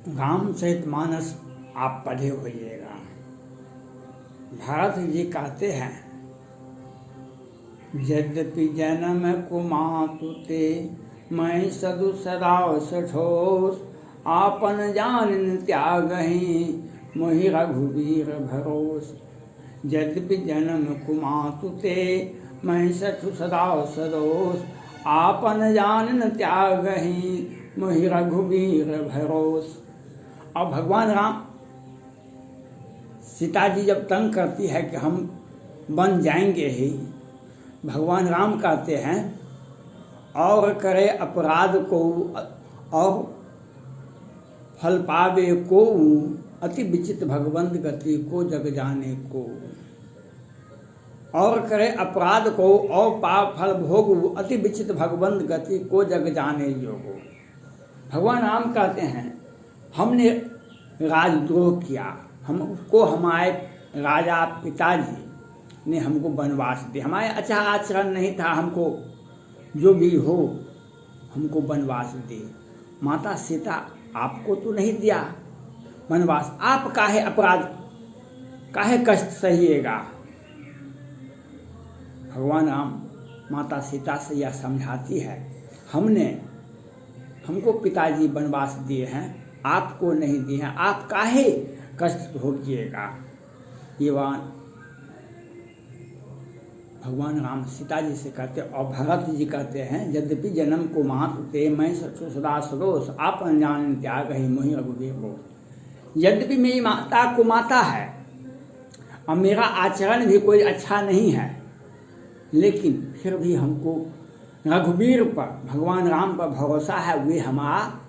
रामचरितमानस आप पढ़े होइएगा। भरत जी कहते हैं, यद्यपि जन्म कुमातु ते मैं सदु सदाव सठोस, आपन जान त्यागहि मोहि रघुवीर भरोस। यद्यपि जन्म कुमातु ते मैं सठु सदाव सदोस, आपन जान त्यागहि मोहि रघुवीर भरोस। और भगवान राम, सीता जी जब तंग करती है कि हम बन जाएंगे ही, भगवान राम कहते हैं, और करे अपराध को और फल पावे को, अति विचित भगवंत गति को जग जाने को। और करे अपराध को और पाप फल भोगु, अति विचित भगवंत गति को जग जाने योगो। भगवान राम कहते हैं, हमने राजद्रोह किया, हमको हमारे राजा पिताजी ने हमको वनवास दिया, हमारे अच्छा आचरण नहीं था, हमको जो भी हो हमको वनवास दे। माता सीता आपको तो नहीं दिया वनवास, आप काहे अपराध काहे कष्ट सहिएगा। भगवान राम माता सीता से यह समझाती है, हमको पिताजी वनवास दिए हैं, आपको नहीं दिए हैं, आप काहे कष्ट भोगिएगा। ये भगवान राम सीता जी से कहते, और भरत जी कहते हैं, यद्यपि जन्म को मातु ते मैं सचो सदा सरोस, आप अनजान त्याग ही मोहि रघुवीर बोस। यद्यपि मेरी माता को माता है और मेरा आचरण भी कोई अच्छा नहीं है, लेकिन फिर भी हमको रघुवीर पर, भगवान राम पर भरोसा है, वे हमारा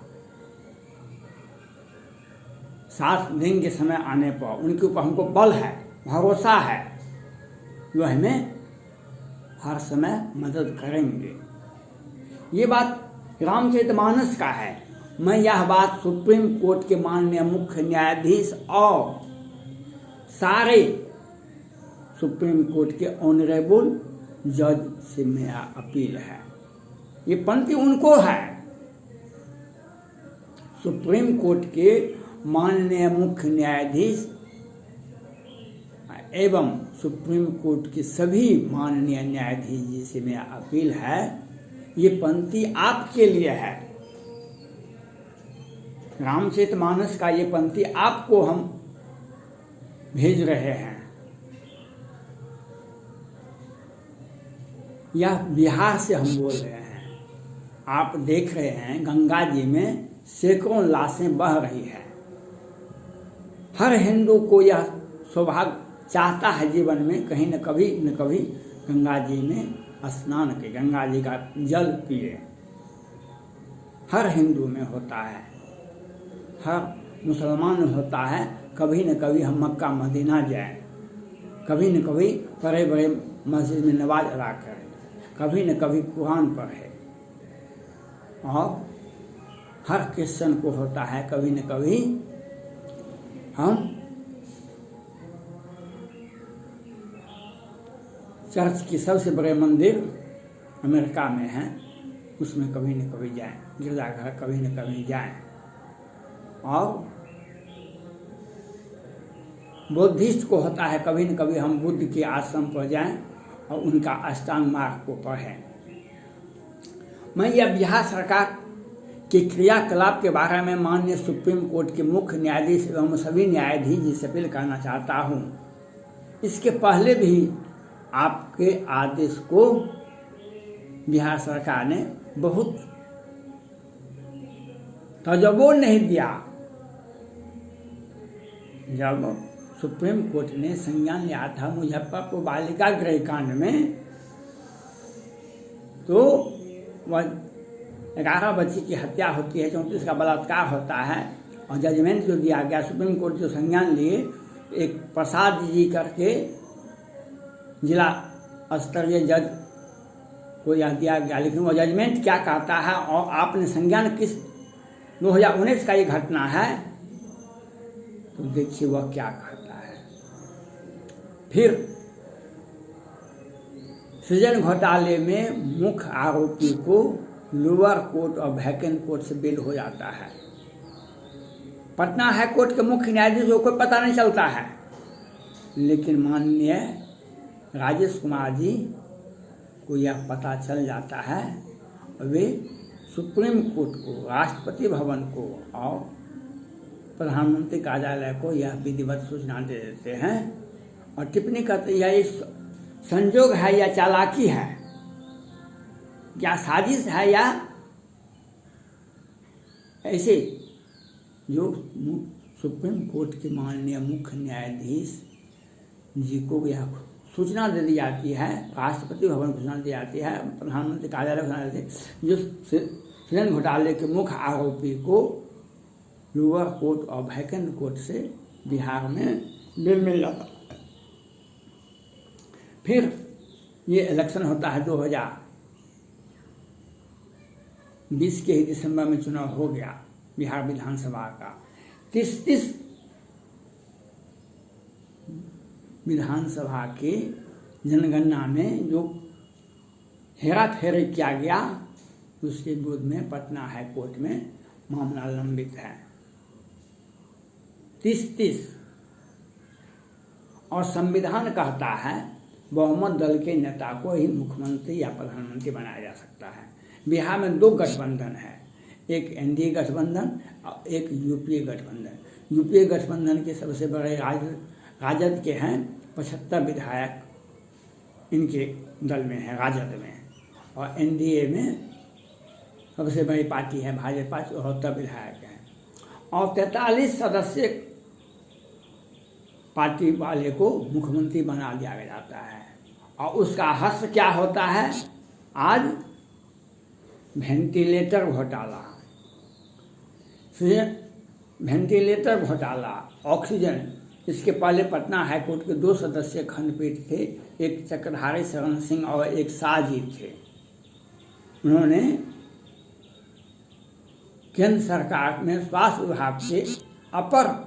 साथ देंगे समय आने पर, उनके ऊपर हमको बल है, भरोसा है, जो हमें हर समय मदद करेंगे। ये बात रामचरितमानस का है। मैं यह बात सुप्रीम कोर्ट के माननीय मुख्य न्यायाधीश और सारे सुप्रीम कोर्ट के ऑनरेबल जज से मेरा अपील है। ये पंक्ति उनको है, सुप्रीम कोर्ट के माननीय मुख्य न्यायाधीश एवं सुप्रीम कोर्ट के सभी माननीय न्यायाधीश जी से मेरा अपील है, ये पंक्ति आपके लिए है। रामचरितमानस का ये पंक्ति आपको हम भेज रहे हैं। यह बिहार से हम बोल रहे हैं। आप देख रहे हैं गंगा जी में सैकड़ों लाशें बह रही है। हर हिंदू को यह सौभाग्य चाहता है जीवन में कहीं न कभी गंगा जी में स्नान के, गंगा जी का जल पिए। हर हिंदू में होता है, हर मुसलमान में होता है, कभी न कभी हम मक्का मदीना जाएं, कभी न कभी बड़े बड़े मस्जिद में नमाज अदा करें, कभी न कभी कुरान पढ़े। और हर क्रिश्चन को होता है कभी न कभी हम चर्च की सबसे बड़े मंदिर अमेरिका में है, उसमें कभी न कभी जाएं, गिरजाघर कभी न कभी जाएं। और बुद्धिस्ट को होता है कभी न कभी हम बुद्ध के आश्रम पर जाएं और उनका अष्टांग मार्ग को पढ़ें। मैं यह बिहार सरकार के क्रियाकलाप के बारे में माननीय सुप्रीम कोर्ट के मुख्य न्यायाधीश एवं सभी न्यायाधीश जी से अपील करना चाहता हूँ। इसके पहले भी आपके आदेश को बिहार सरकार ने बहुत तजबो नहीं दिया। जब सुप्रीम कोर्ट ने संज्ञान लिया था मुजफ्फरपुर बालिका गृह कांड में, तो वह 11 बच्ची की हत्या होती है, 34 का बलात्कार होता है, और जजमेंट जो दिया गया, सुप्रीम कोर्ट जो संज्ञान लिए, एक प्रसाद जी करके जिला स्तरीय जज को यह दिया गया। लेकिन वो जजमेंट क्या कहता है, और आपने संज्ञान किस 2019 का ये घटना है, तो देखिए वह क्या कहता है। फिर सृजन घोटाले में मुख्य आरोपी को लोअर कोर्ट और वैकेंट कोर्ट से बेल हो जाता है। पटना हाई कोर्ट के मुख्य न्यायाधीश को कोई पता नहीं चलता है, लेकिन माननीय राजेश कुमार जी को यह पता चल जाता है। वे सुप्रीम कोर्ट को, राष्ट्रपति भवन को और प्रधानमंत्री कार्यालय को यह विधिवत सूचना दे देते हैं और टिप्पणी करते हैं यह संजोग है या चालाकी है, क्या साजिश है या ऐसे। जो सुप्रीम कोर्ट के माननीय मुख्य न्यायाधीश जी को यह सूचना दे दी जाती है, राष्ट्रपति भवन को सूचना दी जाती है, प्रधानमंत्री कार्यालय को सूचना देती है। जो सृजन घोटाले के मुख्य आरोपी को लोअर कोर्ट और वैकेंट कोर्ट से बिहार में बेल मिल जाता है। फिर ये इलेक्शन होता है 2020 के ही दिसंबर में चुनाव हो गया बिहार विधानसभा का। 30 विधानसभा के जनगणना में जो हेरा फेरी किया गया उसके विरोध में पटना हाई कोर्ट में मामला लंबित है। 30 और संविधान कहता है बहुमत दल के नेता को ही मुख्यमंत्री या प्रधानमंत्री बनाया जा सकता है। बिहार में 2 गठबंधन है, एक एनडीए गठबंधन और एक यूपीए गठबंधन। यूपीए गठबंधन के सबसे बड़े राजद के हैं 75 विधायक इनके दल में है, राजद में। और एनडीए में सबसे बड़ी पार्टी है भाजपा, 74 विधायक हैं और 43 सदस्य पार्टी वाले को मुख्यमंत्री बना दिया जाता है। और उसका हस्त क्या होता है आज? वेंटिलेटर घोटाला, वेंटिलेटर घोटाला, ऑक्सीजन। इसके पहले पटना हाईकोर्ट के 2 सदस्यीय खंडपीठ थे, एक चक्रधारी शरण सिंह और एक शाहजी थे। उन्होंने केंद्र सरकार में स्वास्थ्य विभाग के अपर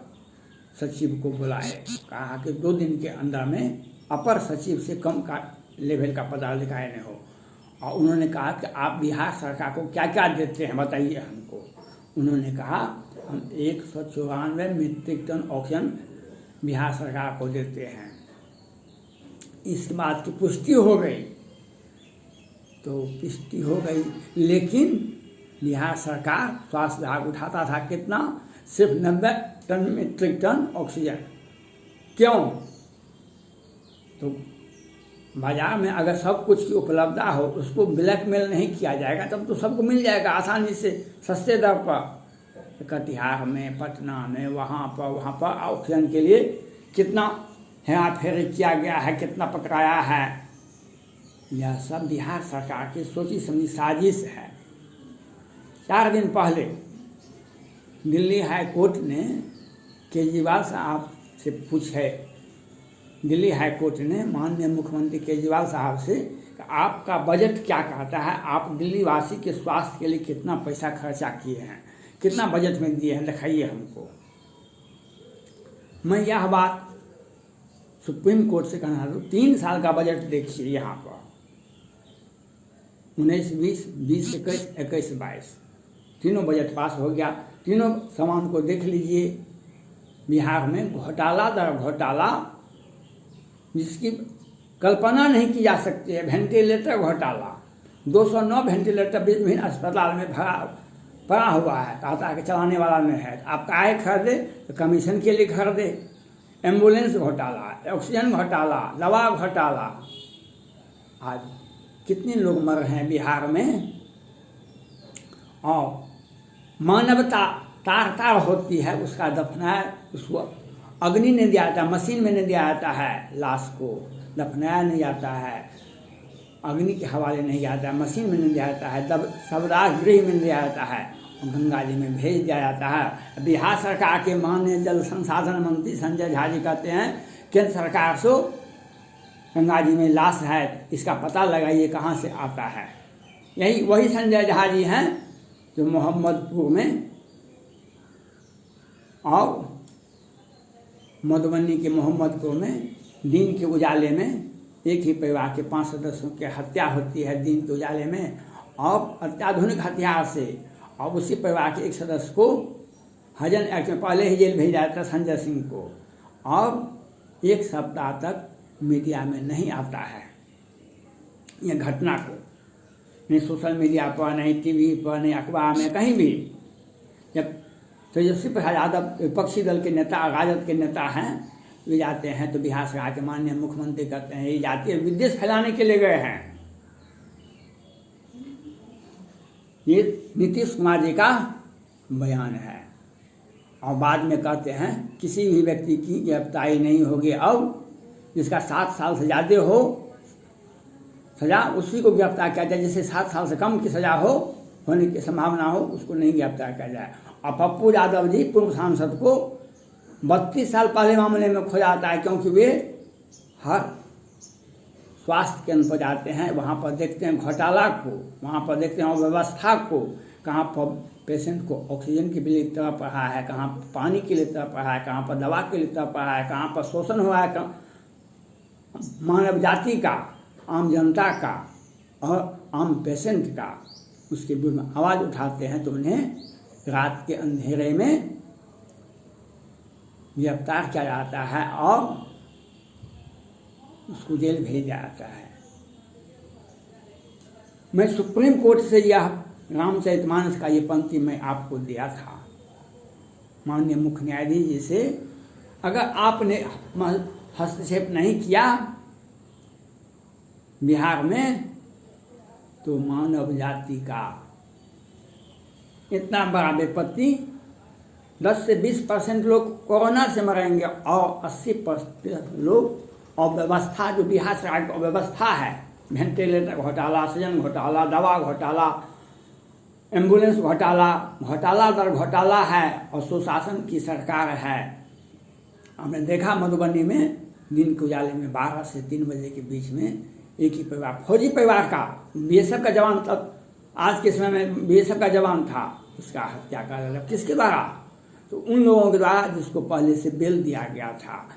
सचिव को बुलाए, कहा कि 2 दिन के अंदर में अपर सचिव से कम का लेवल का पदाधिकारी नहीं हो। और उन्होंने कहा कि आप बिहार सरकार को क्या क्या देते हैं बताइए हमको। उन्होंने कहा हम 194 मीट्रिक टन ऑक्सीजन बिहार सरकार को देते हैं। इस बात की पुष्टि हो गई, तो पुष्टि हो गई, लेकिन बिहार सरकार स्वास्थ्य विभाग उठाता था कितना? सिर्फ 90 मीट्रिक टन ऑक्सीजन। क्यों? तो बाजार में अगर सब कुछ की उपलब्धता हो, उसको ब्लैकमेल नहीं किया जाएगा, तब तो सबको मिल जाएगा आसानी से सस्ते दर पर। कटिहार में, पटना में, वहाँ पर ऑक्सीजन के लिए कितना हेरा फेरी किया गया है, कितना पकड़ाया है। यह सब बिहार सरकार की सोची समझी साजिश है। 4 दिन पहले दिल्ली हाई कोर्ट ने केजरीवाल साहब से पूछे, दिल्ली हाई कोर्ट ने माननीय मुख्यमंत्री केजरीवाल साहब से कि आपका बजट क्या कहता है, आप दिल्ली वासी के स्वास्थ्य के लिए कितना पैसा खर्चा किए हैं, कितना बजट में दिए हैं, दिखाइए हमको। मैं यह बात सुप्रीम कोर्ट से कहना चाहता हूँ, 3 साल का बजट देखिए यहाँ पर, 19-20, 20-21, 21-22 तीनों बजट पास हो गया। तीनों सामान को देख लीजिए। बिहार में घोटाला दर घोटाला जिसकी कल्पना नहीं की जा सकती है। वेंटिलेटर घोटाला, 209 वेंटिलेटर विभिन्न अस्पताल में पड़ा हुआ है, कहता है कि चलाने वाला नहीं है। आप काहे खरीदे? तो कमीशन के लिए खरीदे। एम्बुलेंस घोटाला, ऑक्सीजन घोटाला, दवा घोटाला। आज कितने लोग मर रहे हैं बिहार में। और मानवता तार होती है, उसका दफनाया, उसको अग्नि नहीं दिया जाता, मशीन में नहीं दिया जाता है, लाश को दफनाया नहीं जाता है, अग्नि के हवाले नहीं जाता है, मशीन में नहीं दिया जाता है, शवदाह गृह में नहीं दिया जाता है, गंगा जी में भेज दिया जाता है। बिहार सरकार के माननीय जल संसाधन मंत्री संजय झा जी कहते हैं केंद्र सरकार से गंगा जी में लाश है, इसका पता लगाइए कहाँ से आता है। यही वही संजय झा जी हैं जो मोहम्मदपुर में और मधुबनी के मोहम्मदपुर में दिन के उजाले में एक ही परिवार के 5 सदस्यों की हत्या होती है दिन के उजाले में, और अत्याधुनिक हथियार से, और उसी परिवार के एक सदस्य को हजन एक्ट में पहले ही जेल भेजा जाता संजय सिंह को, और 1 सप्ताह तक मीडिया में नहीं आता है यह घटना को, नहीं सोशल मीडिया पर, नहीं टीवी पर, नहीं अखबार में, कहीं भी। जब तेजस्वी प्रसाद यादव विपक्षी दल के नेता, राजद के नेता हैं, वे जाते हैं तो बिहार सरकार के माननीय मुख्यमंत्री कहते हैं ये जातीय विद्वेष फैलाने के लिए गए हैं। ये नीतीश कुमार जी का बयान है, और बाद में कहते हैं किसी भी व्यक्ति की गिरफ्तारी नहीं होगी, अब जिसका 7 साल से ज़्यादा हो सजा उसी को गिरफ्तार किया जाए, जिससे 7 साल से कम की सजा होने की संभावना हो उसको नहीं गिरफ्तार किया जाए। और पप्पू यादव जी पूर्व सांसद को 32 साल पहले मामले में खो जाता है, क्योंकि वे हर स्वास्थ्य केंद्र पर जाते हैं, वहाँ पर देखते हैं घोटाला को, वहाँ पर देखते हैं व्यवस्था को, कहाँ पर पेशेंट को ऑक्सीजन के लिए तड़प रहा है, कहाँ पानी के लिए तड़प रहा है, कहाँ पर दवा के लिए तड़प रहा है, कहाँ पर शोषण हो रहा है मानव जाति का, आम जनता का और आम पेशेंट का, उसके विरुद्ध में आवाज़ उठाते हैं तो उन्हें रात के अंधेरे में गिरफ्तार किया जाता है और उसको जेल भेजा जाता है। मैं सुप्रीम कोर्ट से यह रामचरितमानस का ये पंक्ति मैं आपको दिया था माननीय मुख्य न्यायाधीश जी से, अगर आपने हस्तक्षेप नहीं किया बिहार में तो मानव जाति का इतना बड़ा विपत्ति, 10 से 20% लोग कोरोना से मरेंगे और 80% लोग अव्यवस्था, जो बिहार सरकार की अव्यवस्था है, वेंटिलेटर घोटाला, ऑक्सीजन घोटाला, दवा घोटाला, एम्बुलेंस घोटाला, घोटाला दर घोटाला है और सुशासन की सरकार है। हमने देखा मधुबनी में दिन के उजाले में 12 से 3 बजे के बीच में एक ही परिवार, फौजी परिवार का, बीएसएफ का जवान, तब आज के समय में बीएसएफ का जवान था, उसका हत्या कर दिया। किसके द्वारा? तो उन लोगों के द्वारा जिसको पहले से बेल दिया गया था,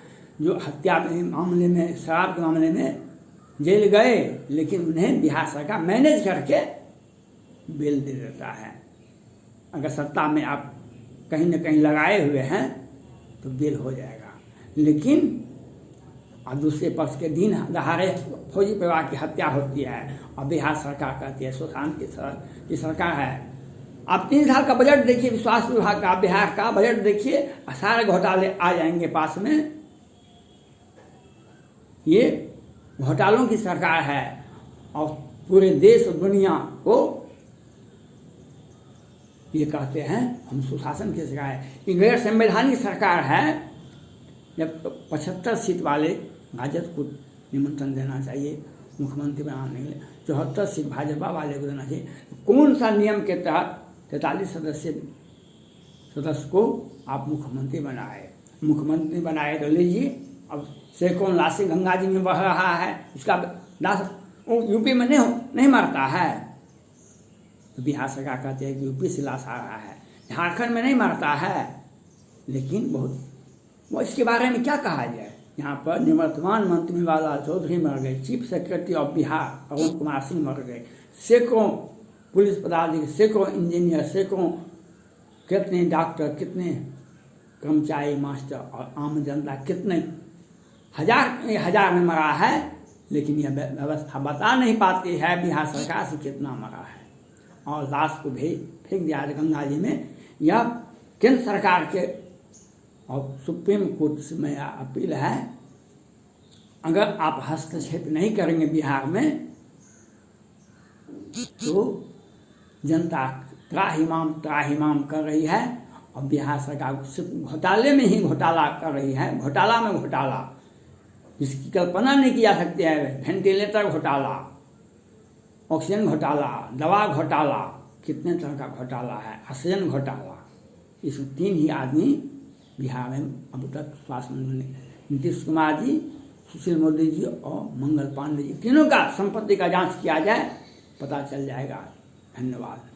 जो हत्या के मामले में, शराब के मामले में जेल गए, लेकिन उन्हें बिहार सरकार मैनेज करके बेल दे देता है। अगर सत्ता में आप कहीं न कहीं लगाए हुए हैं तो बेल हो जाएगा, लेकिन और दूसरे पक्ष के दिन दहाड़े फौजी परिवार की हत्या होती है और बिहार सरकार कहती है सुशासन की सरकार है। आप 3 साल का बजट देखिए, स्वास्थ्य विभाग का, बिहार का बजट देखिए, सारे घोटाले आ जाएंगे पास में। ये घोटालों की सरकार है और पूरे देश और दुनिया को ये कहते हैं हम सुशासन की सरकार है। ये गैर संवैधानिक सरकार है। जब 75 सीट वाले राजद को निमंत्रण देना चाहिए मुख्यमंत्री बनाने के लिए, 74 सीट भाजपा वाले को देना चाहिए। कौन सा नियम के तहत 43 सदस्य को आप मुख्यमंत्री मुख्यमंत्री बनाए तो लीजिए। अब सैकड़ों लाशें गंगा जी में बह रहा है, उसका लाश यूपी में नहीं मरता है, तो बिहार सरकार कहते हैं कि यूपी से लाश आ रहा है, झारखंड में नहीं मरता है। लेकिन वो इसके बारे में क्या कहा जाए। यहाँ पर निवर्तमान मंत्री मेवालाल चौधरी मर गए, chief secretary of Bihar Arun Kumar Singh मर गए, सैकड़ों पुलिस पदाधिकारी, सैकड़ों इंजीनियर, सैकड़ों कितने डॉक्टर, कितने कर्मचारी, मास्टर और आम जनता कितने हजार में मरा है। लेकिन यह व्यवस्था बता नहीं पाती है बिहार सरकार से कितना मरा है, और लाश को फेंक दिया गंगा जी में। यह केंद्र सरकार के और सुप्रीम कोर्ट से मेरा अपील है, अगर आप हस्तक्षेप नहीं करेंगे बिहार में तो जनता त्राहिमाम कर रही है और बिहार सरकार सिर्फ घोटाले में ही घोटाला कर रही है, घोटाला में घोटाला, जिसकी कल्पना नहीं की जा सकती है। वेंटिलेटर घोटाला, ऑक्सीजन घोटाला, दवा घोटाला, कितने तरह का घोटाला है, ऑक्सीजन घोटाला। इसमें 3 ही आदमी बिहार में अब तक स्वास्थ्य मंत्री नीतीश कुमार जी, सुशील मोदी जी और मंगल पांडे जी, तीनों का संपत्ति का जांच किया जाए, पता चल जाएगा। धन्यवाद।